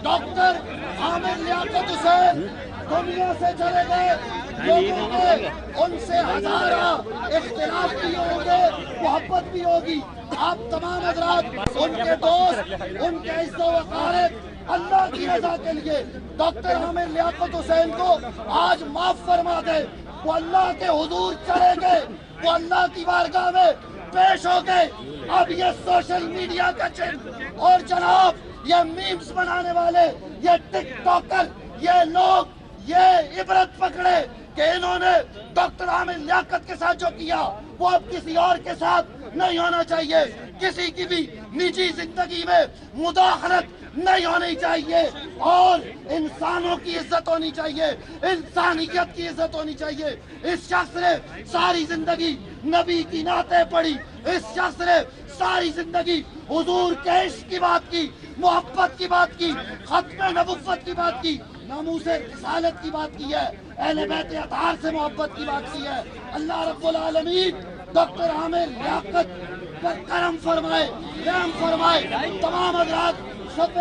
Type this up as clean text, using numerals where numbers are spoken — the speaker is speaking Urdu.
ڈاکٹر عامر لیاقت حسین دنیا سے چلے گئے، لوگوں کے ان سے ہزارہ اختلاف بھی ہوں گے، محبت بھی ہوگی، آپ تمام حضرات ان کے دوست، ان کے عزت و وقارت اللہ کی رضا کے لیے ڈاکٹر عامر لیاقت حسین کو آج معاف فرما دے۔ وہ اللہ کے حضور چلے گئے، وہ اللہ کی بارگاہ میں پیش ہو گئے۔ اب یہ سوشل میڈیا کا اور جناب یہ میمز بنانے والے، یہ ٹک ٹاکر، یہ لوگ یہ عبرت پکڑے کہ انہوں نے ڈاکٹر عامر لیاقت کے ساتھ جو کیا وہ اب کسی اور کے ساتھ نہیں ہونا چاہیے۔ کسی کی بھی نجی زندگی میں مداخلت نہیں ہونی چاہیے، اور انسانوں کی عزت ہونی چاہیے، انسانیت کی عزت ہونی چاہیے۔ اس شخص نے ساری زندگی نبی کی نعتیں پڑھی، اس شخص نے ساری زندگی حضور کے عشق کی بات کی، محبت کی بات کی، ختم نبوت کی بات کی، ناموس رسالت کی بات کی ہے، اہل بیت اطہار سے محبت کی بات کی ہے۔ اللہ رب العالمین ڈاکٹر عامر لیاقت پر کرم فرمائے، رحم فرمائے۔ تمام حضرات سب